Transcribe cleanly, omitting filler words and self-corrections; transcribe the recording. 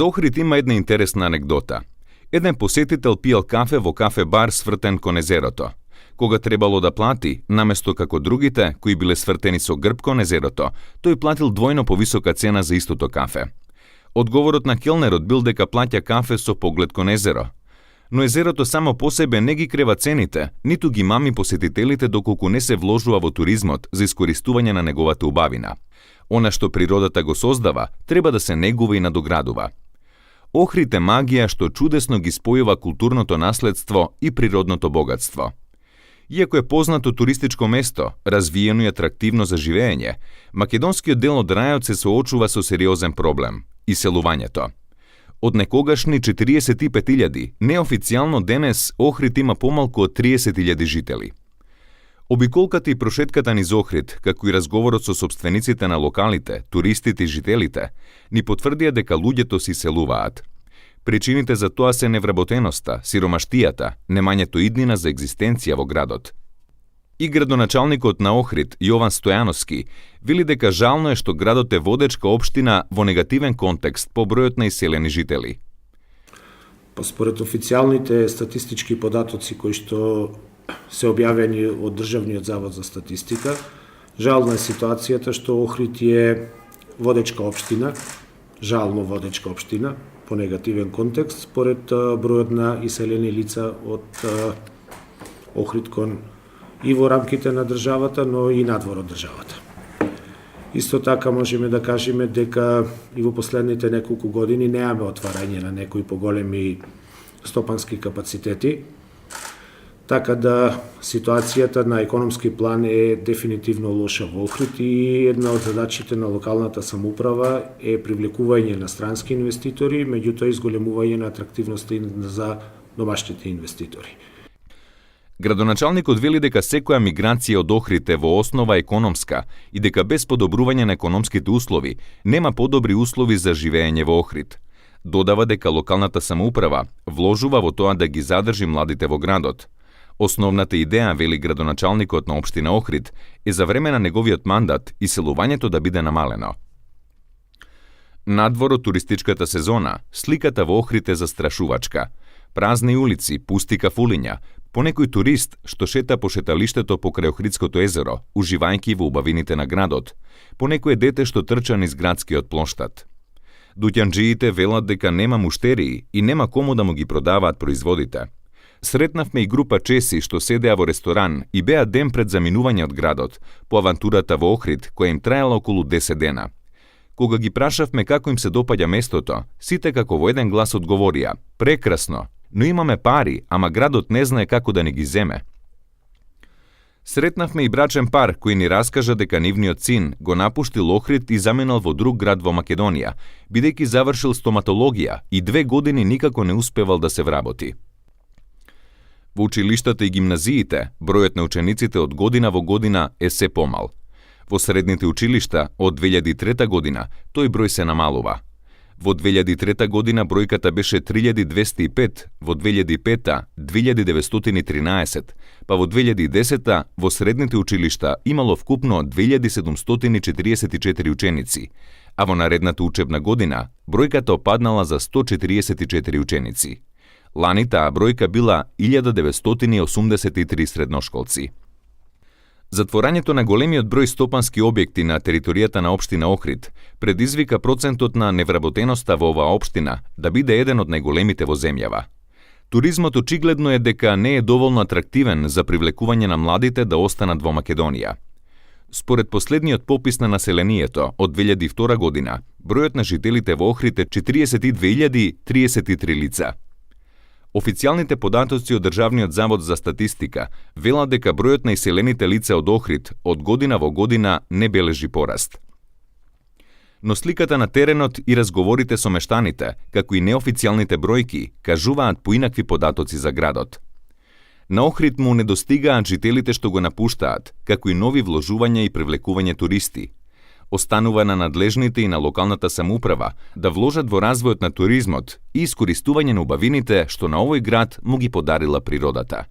За Охрид има една интересна анегдота. Еден посетител пиел кафе во кафе-бар свртен кон езерото. Кога требало да плати, наместо како другите, кои биле свртени со грб кон езерото, тој платил двојно повисока цена за истото кафе. Одговорот на келнерот бил дека плаќа кафе со поглед кон езеро. Но езерото само по себе не ги крева цените, ниту ги мами посетителите доколку не се вложува во туризмот за искористување на неговата убавина. Она што природата го создава, треба да се негува и надоградува. Охрид е магија што чудесно ги спојува културното наследство и природното богатство. Иако е познато туристичко место, развиено и атрактивно за живење, македонскиот дел од рајот се соочува со сериозен проблем – иселувањето. Од некогашни 45.000, неофицијално денес Охрид има помалку од 30.000 жители. Обиколката и прошетката низ Охрид, како и разговорот со сопствениците на локалите, туристите и жителите, ни потврдија дека луѓето се иселуваат. Причините за тоа се невработеноста, сиромаштијата, немањето иднина за екзистенција во градот. И градоначалникот на Охрид, Јован Стојановски, вели дека жално е што градот е водечка општина во негативен контекст по бројот на иселени жители. Според официјалните статистички податоци кои што се објавени од Државниот завод за статистика, жална е ситуацијата што Охрид е водечка општина, жално водечка општина, по негативен контекст, според бројот на иселени лица од Охрид кон и во рамките на државата, но и надвор од државата. Исто така можеме да кажеме дека и во последните неколку години немаме отварање на некои поголеми стопански капацитети, така да ситуацијата на економски план е дефинитивно лоша во Охрид и една од задачите на локалната самоуправа е привлекување на странски инвеститори, меѓутоа изголемување на атрактивноста за домашните инвеститори. Градоначалникот вели дека секоја миграција од Охрид е во основа економска и дека без подобрување на економските услови нема подобри услови за живење во Охрид. Додава дека локалната самоуправа вложува во тоа да ги задржи младите во градот. Основната идеја, вели градоначалникот на општина Охрид, е за време на неговиот мандат иселувањето да биде намалено. Надвор од туристичката сезона, сликата во Охрид е застрашувачка. Празни улици, пусти кафулиња, понекој турист што шета по шеталиштето покрај Охридското езеро, уживајќи во убавините на градот, понекој дете што трча низ градскиот плоштад. Дуќанџиите велат дека нема муштерии и нема кому да му ги продаваат производите. Сретнавме и група чеси што седеа во ресторан и беа ден пред заминување од градот, по авантурата во Охрид, која им траела околу 10 дена. Кога ги прашавме како им се допаѓа местото, сите како во еден глас одговорија: прекрасно, но имаме пари, ама градот не знае како да ни ги земе. Сретнавме и брачен пар кој ни раскажа дека нивниот син го напуштил Охрид и заминал во друг град во Македонија, бидејќи завршил стоматологија и 2 години никако не успевал да се вработи. Во училиштата и гимназиите, бројот на учениците од година во година е се помал. Во средните училишта, од 2003 година, тој број се намалува. Во 2003 година бројката беше 3205, во 2005 2913, па во 2010 во средните училишта имало вкупно 2744 ученици, а во наредната учебна година бројката опаднала за 144 ученици. Лани таа бројка била 1983 средношколци. Затворањето на големиот број стопански објекти на територијата на општина Охрид предизвика процентот на невработеноста во оваа општина да биде еден од најголемите во земјава. Туризмот очигледно е дека не е доволно атрактивен за привлекување на младите да останат во Македонија. Според последниот попис на населението од 2002 година, бројот на жителите во Охрид е 42.033 лица. Официјалните податоци од Државниот завод за статистика велат дека бројот на иселените лица од Охрид од година во година не бележи пораст. Но сликата на теренот и разговорите со мештаните, како и неофицијалните бројки, кажуваат поинакви податоци за градот. На Охрид му недостигаат жителите што го напуштаат, како и нови вложувања и привлекување туристи. Останува на надлежните и на локалната самоуправа да вложат во развојот на туризмот и искористување на убавините што на овој град му ги подарила природата.